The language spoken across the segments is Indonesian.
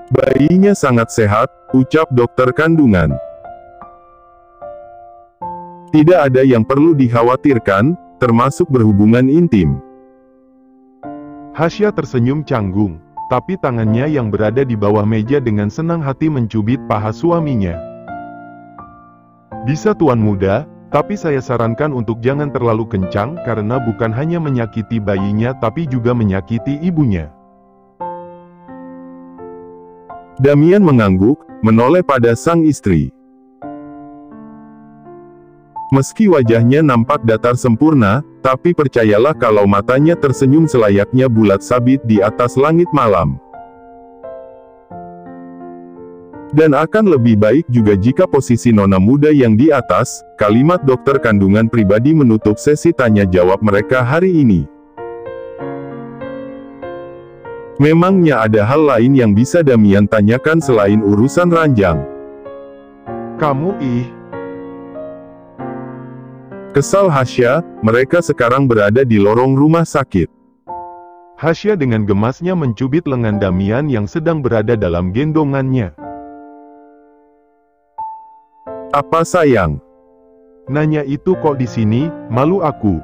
Bayinya sangat sehat, ucap dokter kandungan. Tidak ada yang perlu dikhawatirkan, termasuk berhubungan intim. Hasya tersenyum canggung, tapi tangannya yang berada di bawah meja dengan senang hati mencubit paha suaminya. Bisa tuan muda, tapi saya sarankan untuk jangan terlalu kencang karena bukan hanya menyakiti bayinya tapi juga menyakiti ibunya. Damian mengangguk, menoleh pada sang istri. Meski wajahnya nampak datar sempurna, tapi percayalah kalau matanya tersenyum selayaknya bulat sabit di atas langit malam. Dan akan lebih baik juga jika posisi nona muda yang di atas, kalimat dokter kandungan pribadi menutup sesi tanya jawab mereka hari ini. Memangnya ada hal lain yang bisa Damian tanyakan selain urusan ranjang? Kamu Kesal Hasya, mereka sekarang berada di lorong rumah sakit. Hasya dengan gemasnya mencubit lengan Damian yang sedang berada dalam gendongannya. Apa sayang? Nanya itu kok di sini, malu aku.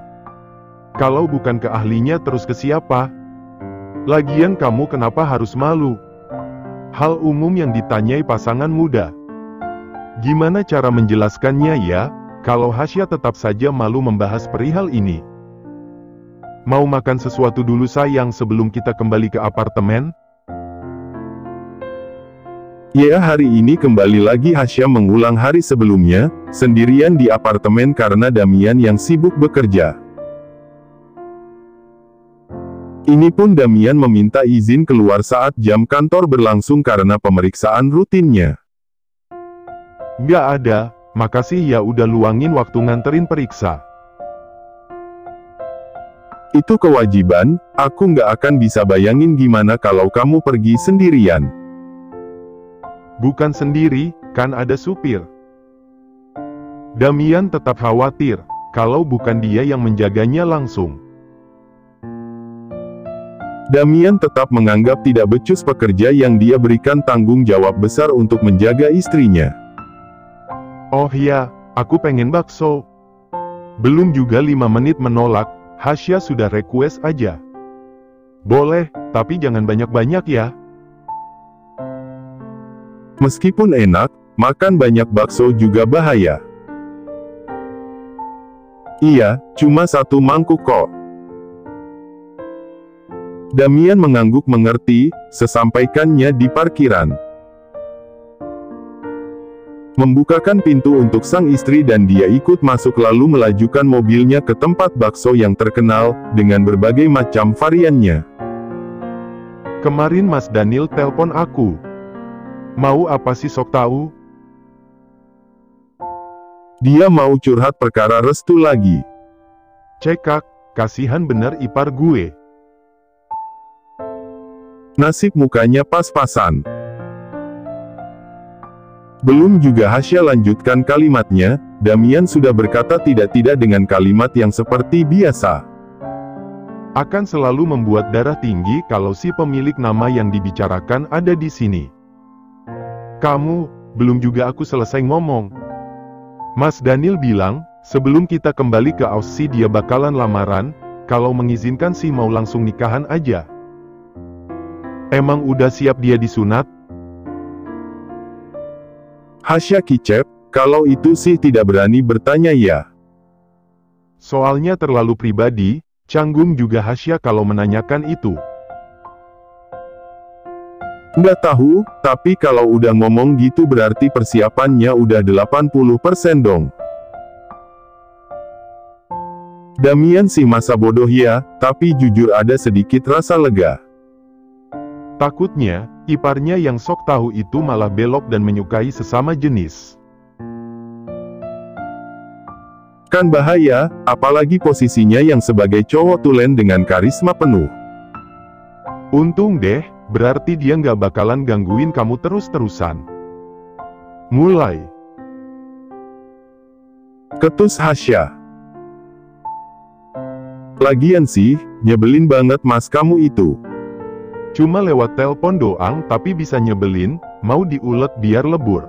Kalau bukan ke ahlinya terus ke siapa? Lagian kamu kenapa harus malu? Hal umum yang ditanyai pasangan muda. Gimana cara menjelaskannya ya, kalau Hasya tetap saja malu membahas perihal ini? Mau makan sesuatu dulu sayang sebelum kita kembali ke apartemen? Ya, hari ini kembali lagi Hasya mengulang hari sebelumnya, sendirian di apartemen karena Damian yang sibuk bekerja. Ini pun Damian meminta izin keluar saat jam kantor berlangsung karena pemeriksaan rutinnya. Nggak ada, makasih ya udah luangin waktu nganterin periksa. Itu kewajiban, aku nggak akan bisa bayangin gimana kalau kamu pergi sendirian. Bukan sendiri, kan ada supir. Damian tetap khawatir, kalau bukan dia yang menjaganya langsung. Damian tetap menganggap tidak becus pekerja yang dia berikan tanggung jawab besar untuk menjaga istrinya. Oh ya, aku pengen bakso. Belum juga 5 menit menolak, Hasya sudah request aja. Boleh, tapi jangan banyak-banyak ya. Meskipun enak, makan banyak bakso juga bahaya. Iya, cuma 1 mangkuk kok. Damian mengangguk mengerti, sesampaikannya di parkiran. Membukakan pintu untuk sang istri dan dia ikut masuk lalu melajukan mobilnya ke tempat bakso yang terkenal, dengan berbagai macam variannya. Kemarin Mas Daniel telpon aku. Mau apa sih sok tahu? Dia mau curhat perkara restu lagi. Cekak, kasihan bener ipar gue. Nasib mukanya pas-pasan. Belum juga Hasya lanjutkan kalimatnya, Damian sudah berkata tidak-tidak dengan kalimat yang seperti biasa. Akan selalu membuat darah tinggi kalau si pemilik nama yang dibicarakan ada di sini. Kamu, belum juga aku selesai ngomong. Mas Daniel bilang, sebelum kita kembali ke Aussie dia bakalan lamaran, kalau mengizinkan sih mau langsung nikahan aja. Emang udah siap dia disunat? Hasya kicep, kalau itu sih tidak berani bertanya ya. Soalnya terlalu pribadi, canggung juga Hasya kalau menanyakan itu. Nggak tahu, tapi kalau udah ngomong gitu berarti persiapannya udah 80% dong. Damian sih masa bodoh ya, tapi jujur ada sedikit rasa lega. Takutnya, iparnya yang sok tahu itu malah belok dan menyukai sesama jenis. Kan bahaya, apalagi posisinya yang sebagai cowok tulen dengan karisma penuh. Untung deh, berarti dia nggak bakalan gangguin kamu terus-terusan. Mulai. Ketus Hasya. Lagian sih, nyebelin banget mas kamu itu. Cuma lewat telepon doang tapi bisa nyebelin, mau diulek biar lebur.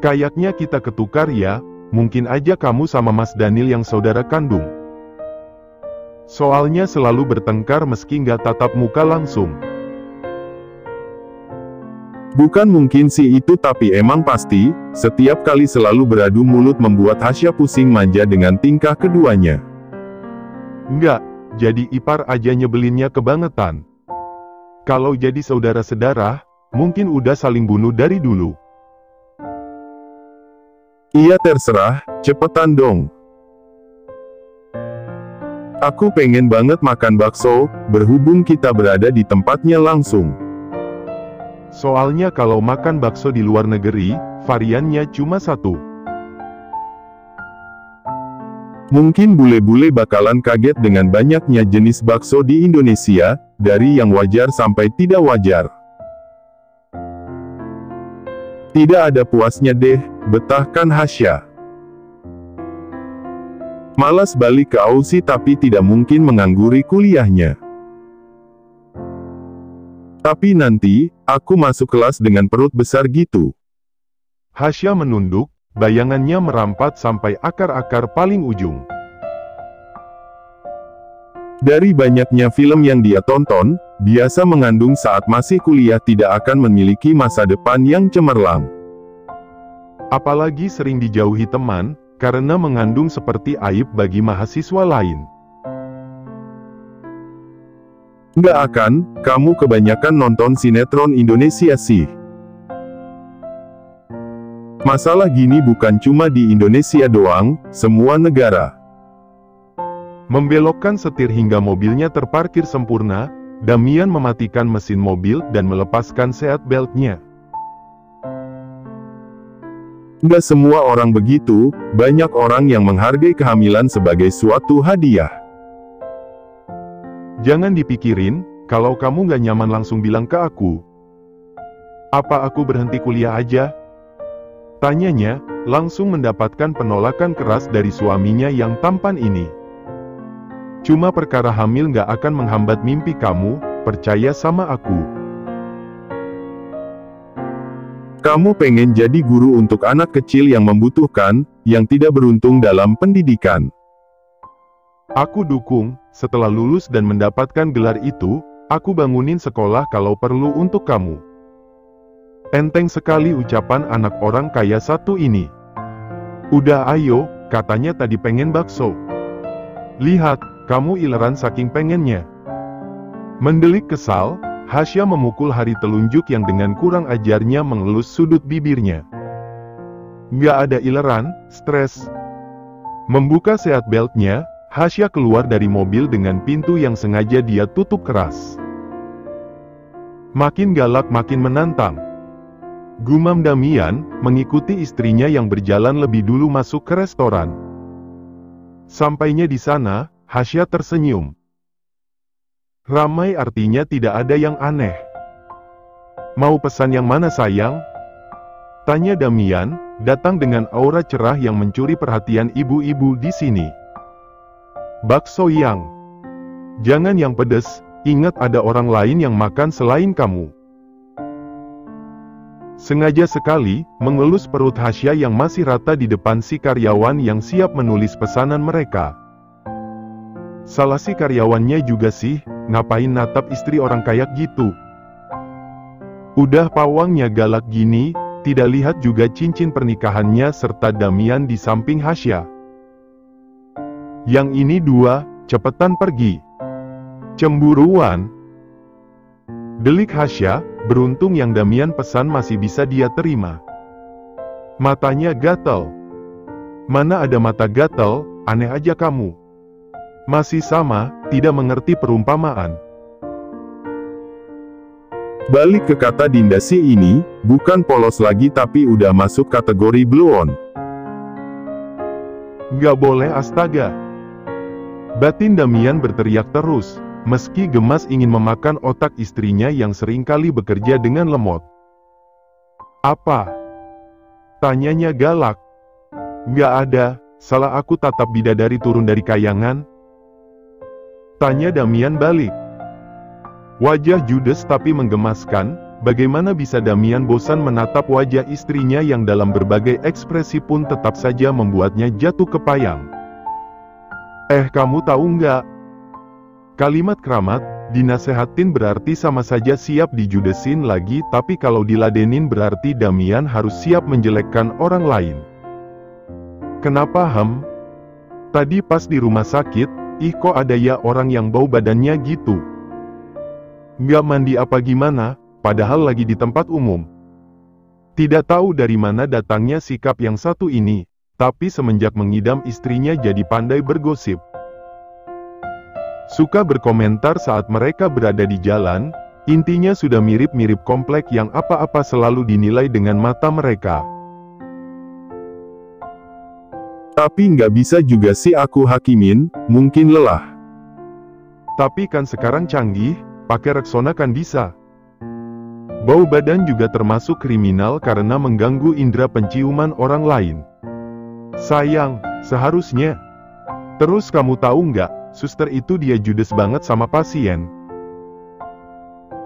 Kayaknya kita ketukar ya, mungkin aja kamu sama Mas Daniel yang saudara kandung. Soalnya selalu bertengkar meski nggak tatap muka langsung. Bukan mungkin sih itu tapi emang pasti, setiap kali selalu beradu mulut membuat Hasya pusing manja dengan tingkah keduanya. Enggak, jadi ipar aja nyebelinnya kebangetan. Kalau jadi saudara-saudara, mungkin udah saling bunuh dari dulu. Iya terserah, cepetan dong. Aku pengen banget makan bakso, berhubung kita berada di tempatnya langsung. Soalnya kalau makan bakso di luar negeri, variannya cuma satu. Mungkin bule-bule bakalan kaget dengan banyaknya jenis bakso di Indonesia, dari yang wajar sampai tidak wajar. Tidak ada puasnya deh, betahkan Hasya. Malas balik ke Aussie tapi tidak mungkin mengangguri kuliahnya. Tapi nanti, aku masuk kelas dengan perut besar gitu. Hasya menunduk, bayangannya merampat sampai akar-akar paling ujung. Dari banyaknya film yang dia tonton, biasa mengandung saat masih kuliah tidak akan memiliki masa depan yang cemerlang. Apalagi sering dijauhi teman, karena mengandung seperti aib bagi mahasiswa lain. Nggak akan, kamu kebanyakan nonton sinetron Indonesia sih. Masalah gini bukan cuma di Indonesia doang, semua negara. Membelokkan setir hingga mobilnya terparkir sempurna, Damian mematikan mesin mobil dan melepaskan seat beltnya. Nggak semua orang begitu, banyak orang yang menghargai kehamilan sebagai suatu hadiah. Jangan dipikirin, kalau kamu nggak nyaman langsung bilang ke aku. Apa aku berhenti kuliah aja? Tanyanya, langsung mendapatkan penolakan keras dari suaminya yang tampan ini. Cuma perkara hamil nggak akan menghambat mimpi kamu, percaya sama aku. Kamu pengen jadi guru untuk anak kecil yang membutuhkan, yang tidak beruntung dalam pendidikan. Aku dukung, setelah lulus dan mendapatkan gelar itu, aku bangunin sekolah kalau perlu untuk kamu. Enteng sekali ucapan anak orang kaya satu ini. Udah ayo, katanya tadi pengen bakso. Lihat, kamu ileran saking pengennya. Mendelik kesal, Hasya memukul hari telunjuk yang dengan kurang ajarnya mengelus sudut bibirnya. Nggak ada ileran, stres. Membuka seat beltnya, Hasya keluar dari mobil dengan pintu yang sengaja dia tutup keras. Makin galak makin menantang. Gumam Damian, mengikuti istrinya yang berjalan lebih dulu masuk ke restoran. Sampainya di sana, Hasya tersenyum. Ramai artinya tidak ada yang aneh. Mau pesan yang mana sayang? Tanya Damian, datang dengan aura cerah yang mencuri perhatian ibu-ibu di sini. Bakso yang. Jangan yang pedes, ingat ada orang lain yang makan selain kamu. Sengaja sekali, mengelus perut Hasya yang masih rata di depan si karyawan yang siap menulis pesanan mereka. Salah si karyawannya juga sih, ngapain natap istri orang kaya gitu. Udah pawangnya galak gini, tidak lihat juga cincin pernikahannya serta Damian di samping Hasya. Yang ini dua, cepetan pergi. Cemburuan. Delik Hasya, beruntung yang Damian pesan masih bisa dia terima. Matanya gatal. Mana ada mata gatal, aneh aja kamu. Masih sama, tidak mengerti perumpamaan. Balik ke kata Dinda si ini, bukan polos lagi tapi udah masuk kategori blow on. Nggak boleh astaga. Batin Damian berteriak terus. Meski gemas ingin memakan otak istrinya yang seringkali bekerja dengan lemot. Apa? Tanyanya galak. Nggak ada, salah aku tatap bidadari turun dari kayangan? Tanya Damian balik. Wajah judes tapi menggemaskan. Bagaimana bisa Damian bosan menatap wajah istrinya yang dalam berbagai ekspresi pun tetap saja membuatnya jatuh kepayang. Kamu tahu nggak? Kalimat keramat, dinasehatin berarti sama saja siap dijudesin lagi, tapi kalau diladenin berarti Damian harus siap menjelekkan orang lain. Kenapa Tadi pas di rumah sakit, kok ada ya orang yang bau badannya gitu? Nggak mandi apa gimana? Padahal lagi di tempat umum. Tidak tahu dari mana datangnya sikap yang satu ini, tapi semenjak mengidam istrinya jadi pandai bergosip. Suka berkomentar saat mereka berada di jalan, intinya sudah mirip-mirip komplek yang apa-apa selalu dinilai dengan mata mereka. Tapi nggak bisa juga sih aku hakimin, mungkin lelah. Tapi kan sekarang canggih, pakai Rexona kan bisa. Bau badan juga termasuk kriminal karena mengganggu indera penciuman orang lain. Sayang, seharusnya. Terus kamu tahu nggak, suster itu dia judes banget sama pasien.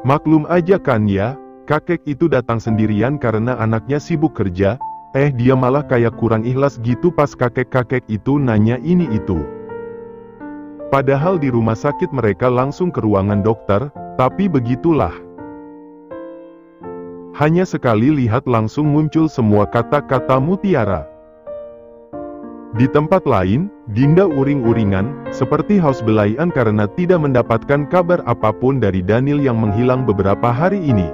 Maklum aja kan ya, kakek itu datang sendirian karena anaknya sibuk kerja, dia malah kayak kurang ikhlas gitu pas kakek-kakek itu nanya ini itu. Padahal di rumah sakit mereka langsung ke ruangan dokter, tapi begitulah. Hanya sekali lihat langsung muncul semua kata-kata mutiara. Di tempat lain, Dinda uring-uringan, seperti haus belayan karena tidak mendapatkan kabar apapun dari Daniel yang menghilang beberapa hari ini.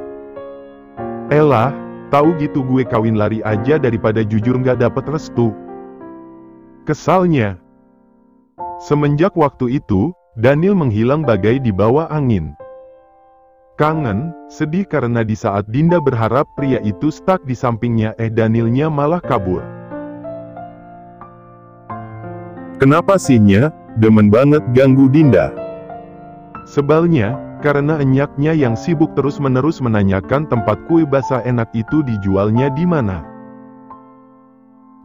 Elah, tahu gitu gue kawin lari aja daripada jujur nggak dapet restu. Kesalnya. Semenjak waktu itu, Daniel menghilang bagai di bawah angin. Kangen, sedih karena di saat Dinda berharap pria itu stuck di sampingnya, Danielnya malah kabur. Kenapa sihnya, demen banget ganggu Dinda? Sebalnya, karena enyaknya yang sibuk terus-menerus menanyakan tempat kue basah enak itu dijualnya di mana.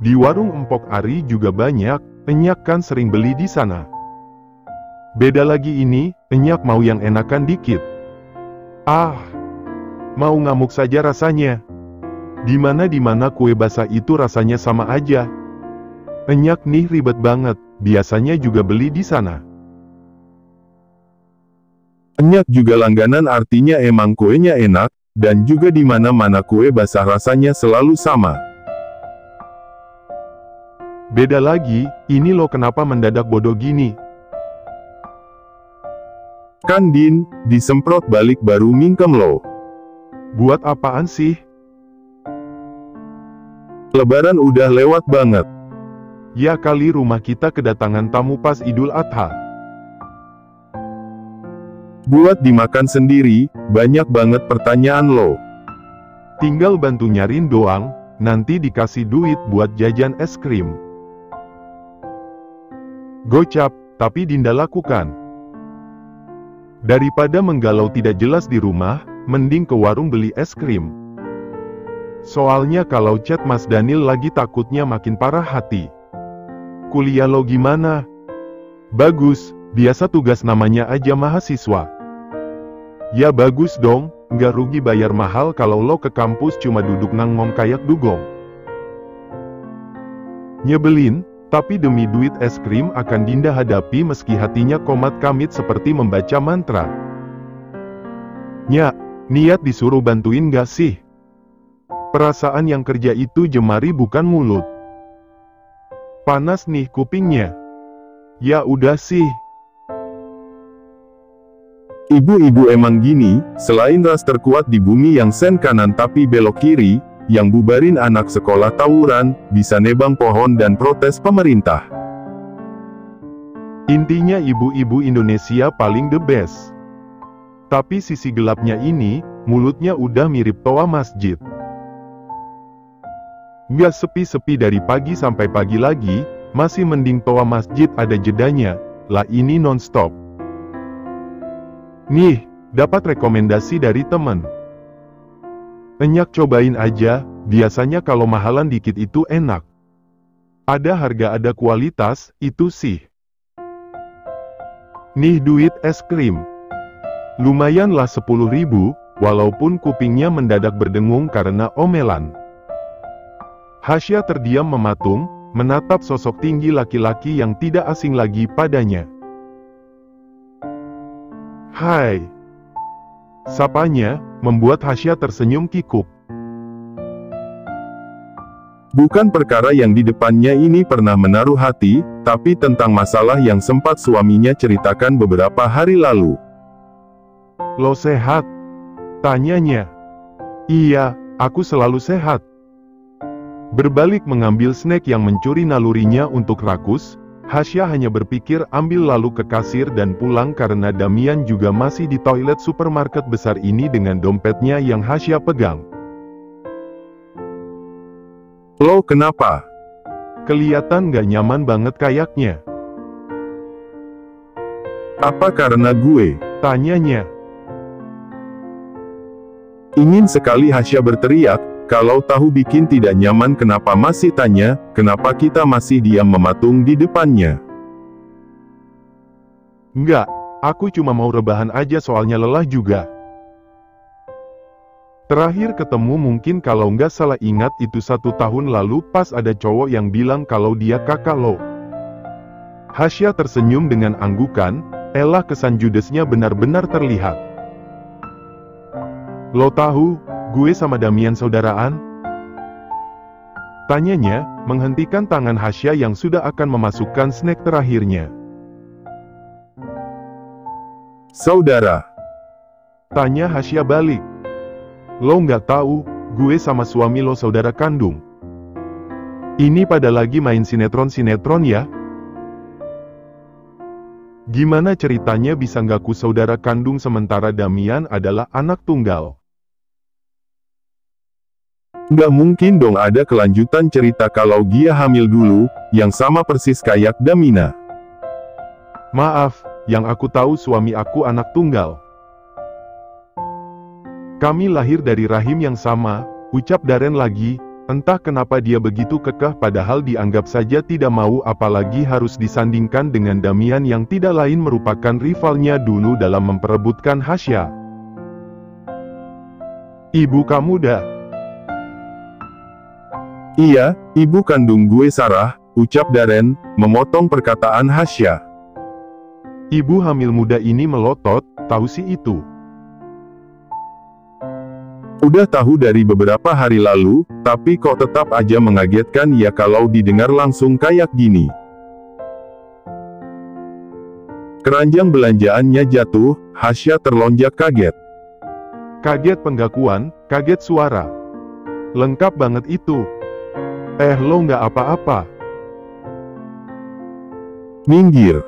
Di warung Empok Ari juga banyak, enyak kan sering beli di sana. Beda lagi ini, enyak mau yang enakan dikit. Mau ngamuk saja rasanya. Dimana kue basah itu rasanya sama aja. Enyak nih ribet banget, biasanya juga beli di sana. Enyak juga langganan artinya emang kuenya enak, dan juga di mana-mana kue basah rasanya selalu sama. Beda lagi, ini lo kenapa mendadak bodoh gini? Kan Din, disemprot balik baru mingkem lo. Buat apaan sih? Lebaran udah lewat banget. Ya kali rumah kita kedatangan tamu pas Idul Adha. Buat dimakan sendiri, banyak banget pertanyaan lo. Tinggal bantu nyarin doang, nanti dikasih duit buat jajan es krim. Gocap, tapi Dinda lakukan. Daripada menggalau tidak jelas di rumah, mending ke warung beli es krim. Soalnya kalau chat Mas Daniel lagi takutnya makin parah hati. Kuliah lo gimana? Bagus, biasa tugas namanya aja mahasiswa. Ya bagus dong, nggak rugi bayar mahal kalau lo ke kampus cuma duduk ngangong kayak dugong. Nyebelin, tapi demi duit es krim akan Dinda hadapi meski hatinya komat kamit seperti membaca mantra. Nyak, niat disuruh bantuin gak sih? Perasaan yang kerja itu jemari bukan mulut. Panas nih kupingnya. Ya udah sih. Ibu-ibu emang gini, selain ras terkuat di bumi yang sen kanan tapi belok kiri, yang bubarin anak sekolah tawuran, bisa nebang pohon dan protes pemerintah. Intinya ibu-ibu Indonesia paling the best. Tapi sisi gelapnya ini, mulutnya udah mirip toa masjid. Nggak sepi-sepi dari pagi sampai pagi lagi, masih mending toa masjid ada jedanya, lah ini non-stop. Nih, dapat rekomendasi dari temen. Enyak cobain aja, biasanya kalau mahalan dikit itu enak. Ada harga ada kualitas, itu sih. Nih duit es krim. Lumayanlah 10.000, walaupun kupingnya mendadak berdengung karena omelan. Hasya terdiam mematung, menatap sosok tinggi laki-laki yang tidak asing lagi padanya. "Hai," sapanya, membuat Hasya tersenyum kikuk. Bukan perkara yang di depannya ini pernah menaruh hati, tapi tentang masalah yang sempat suaminya ceritakan beberapa hari lalu. "Lo sehat?" tanyanya. "Iya, aku selalu sehat." Berbalik mengambil snack yang mencuri nalurinya untuk rakus, Hasya hanya berpikir ambil lalu ke kasir dan pulang karena Damian juga masih di toilet supermarket besar ini dengan dompetnya yang Hasya pegang. "Lo kenapa?" Kelihatan gak nyaman banget kayaknya. "Apa karena gue?" tanyanya. Ingin sekali Hasya berteriak, kalau tahu bikin tidak nyaman kenapa masih tanya, kenapa kita masih diam mematung di depannya. "Enggak, aku cuma mau rebahan aja soalnya lelah juga. Terakhir ketemu mungkin kalau nggak salah ingat itu 1 tahun lalu pas ada cowok yang bilang kalau dia kakak lo." Hasya tersenyum dengan anggukan, elah kesan judesnya benar-benar terlihat. "Lo tahu, gue sama Damian saudaraan?" tanyanya, menghentikan tangan Hasya yang sudah akan memasukkan snack terakhirnya. "Saudara?" tanya Hasya balik. "Lo nggak tahu, gue sama suami lo saudara kandung. Ini pada lagi main sinetron-sinetron ya? Gimana ceritanya bisa ngaku saudara kandung sementara Damian adalah anak tunggal?" Nggak mungkin dong ada kelanjutan cerita kalau dia hamil dulu, yang sama persis kayak Damina. "Maaf, yang aku tahu suami aku anak tunggal. Kami lahir dari rahim yang sama," ucap Darren lagi, entah kenapa dia begitu kekeh padahal dianggap saja tidak mau apalagi harus disandingkan dengan Damian yang tidak lain merupakan rivalnya dulu dalam memperebutkan Hasya. "Ibu kamu dah?" "Iya, ibu kandung gue Sarah," ucap Darren, memotong perkataan Hasya. Ibu hamil muda ini melotot, "Tahu sih itu. Udah tahu dari beberapa hari lalu, tapi kok tetap aja mengagetkan ya kalau didengar langsung kayak gini." Keranjang belanjaannya jatuh, Hasya terlonjak kaget. Kaget pengakuan, kaget suara. Lengkap banget itu. Lo nggak apa-apa?" "Minggir."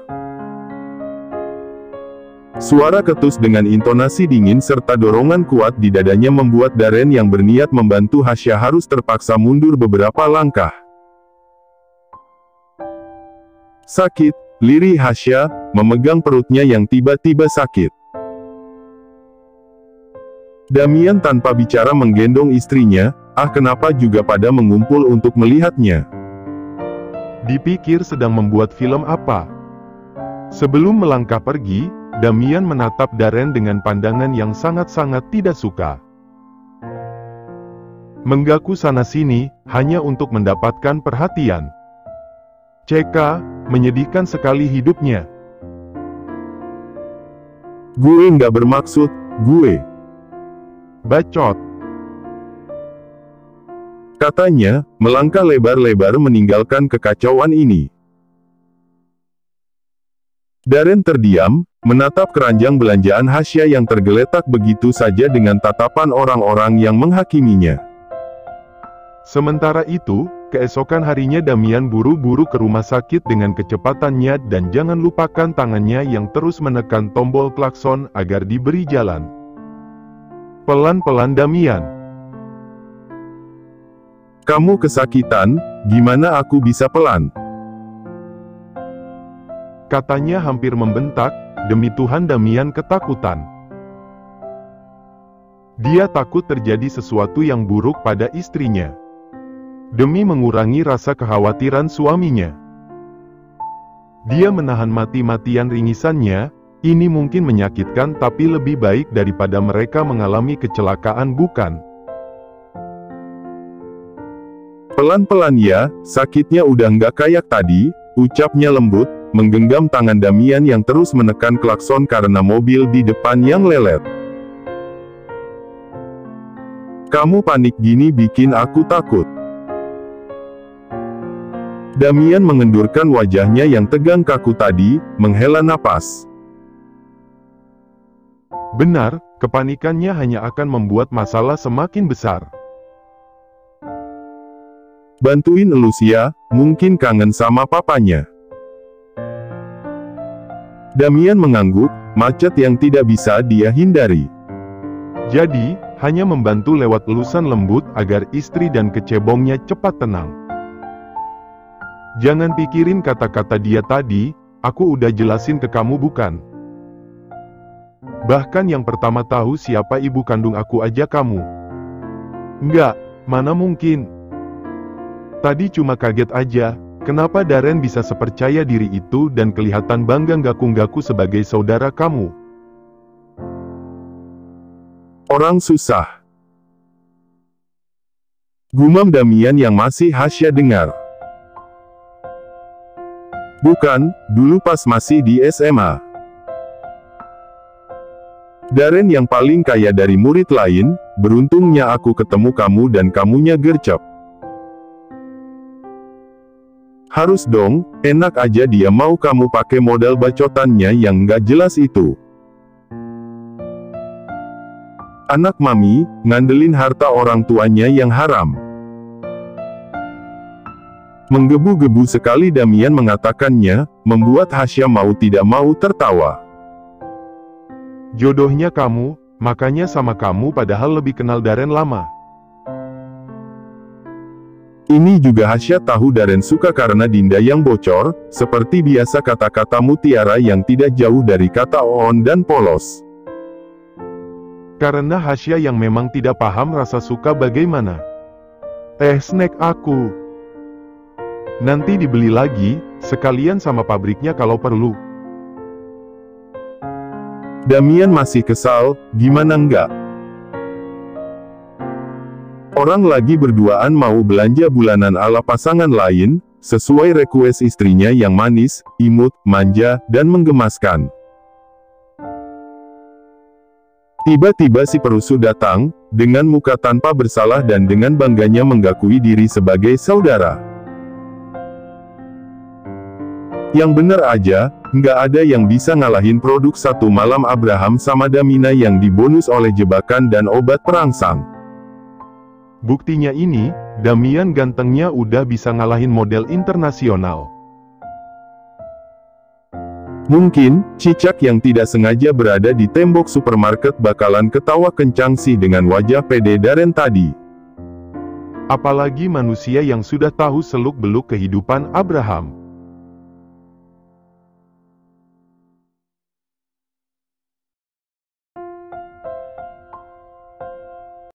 Suara ketus dengan intonasi dingin serta dorongan kuat di dadanya membuat Darren yang berniat membantu Hasya harus terpaksa mundur beberapa langkah. "Sakit," lirih Hasya, memegang perutnya yang tiba-tiba sakit. Damian tanpa bicara menggendong istrinya, kenapa juga pada mengumpul untuk melihatnya. Dipikir sedang membuat film apa. Sebelum melangkah pergi, Damian menatap Darren dengan pandangan yang sangat-sangat tidak suka. Menggaku sana-sini, hanya untuk mendapatkan perhatian. CK, menyedihkan sekali hidupnya. "Gue nggak bermaksud, gue..." Bacot. Katanya, melangkah lebar-lebar meninggalkan kekacauan ini. Darren terdiam, menatap keranjang belanjaan Hasya yang tergeletak begitu saja dengan tatapan orang-orang yang menghakiminya. Sementara itu, keesokan harinya Damian buru-buru ke rumah sakit dengan kecepatannya dan jangan lupakan tangannya yang terus menekan tombol klakson agar diberi jalan. Pelan-pelan Damian. "Kamu kesakitan, gimana aku bisa pelan?" Katanya hampir membentak, demi Tuhan Damian ketakutan. Dia takut terjadi sesuatu yang buruk pada istrinya. Demi mengurangi rasa kekhawatiran suaminya. Dia menahan mati-matian ringisannya, Ini mungkin menyakitkan tapi lebih baik daripada mereka mengalami kecelakaan, bukan? Pelan-pelan ya, sakitnya udah nggak kayak tadi, ucapnya lembut, menggenggam tangan Damian yang terus menekan klakson karena mobil di depan yang lelet. Kamu panik gini bikin aku takut. Damian mengendurkan wajahnya yang tegang kaku tadi, menghela napas. Benar, kepanikannya hanya akan membuat masalah semakin besar. Bantuin Lucia, mungkin kangen sama papanya. Damian mengangguk, macet yang tidak bisa dia hindari. Jadi, hanya membantu lewat elusan lembut agar istri dan kecebongnya cepat tenang. Jangan pikirin kata-kata dia tadi, aku udah jelasin ke kamu bukan? Bahkan yang pertama tahu siapa ibu kandung aku aja kamu. Enggak, mana mungkin. Tadi cuma kaget aja, kenapa Darren bisa sepercaya diri itu dan kelihatan bangga ngaku-ngaku sebagai saudara kamu. Orang susah. Gumam Damian yang masih Hasya dengar. Bukan, dulu pas masih di SMA. Darren yang paling kaya dari murid lain, beruntungnya aku ketemu kamu dan kamunya gercep. Harus dong, enak aja dia mau kamu pakai modal bacotannya yang nggak jelas itu. Anak mami, ngandelin harta orang tuanya yang haram. Menggebu-gebu sekali Damian mengatakannya, membuat Hasya mau tidak mau tertawa. Jodohnya kamu, makanya sama kamu padahal lebih kenal Darren lama. Ini juga Hasya tahu Darren suka karena Dinda yang bocor, seperti biasa kata-kata mutiara yang tidak jauh dari kata on dan polos. Karena Hasya yang memang tidak paham rasa suka bagaimana. Snack aku. Nanti dibeli lagi, sekalian sama pabriknya kalau perlu. Damian masih kesal, gimana enggak? Orang lagi berduaan mau belanja bulanan ala pasangan lain, sesuai request istrinya yang manis, imut, manja, dan menggemaskan. Tiba-tiba si perusuh datang, dengan muka tanpa bersalah dan dengan bangganya menggakui diri sebagai saudara. Yang bener aja, nggak ada yang bisa ngalahin produk satu malam Abraham sama Damina yang dibonus oleh jebakan dan obat perangsang. Buktinya ini, Damian gantengnya udah bisa ngalahin model internasional. Mungkin, cicak yang tidak sengaja berada di tembok supermarket bakalan ketawa kencang sih dengan wajah pede Darren tadi. Apalagi manusia yang sudah tahu seluk-beluk kehidupan Abraham.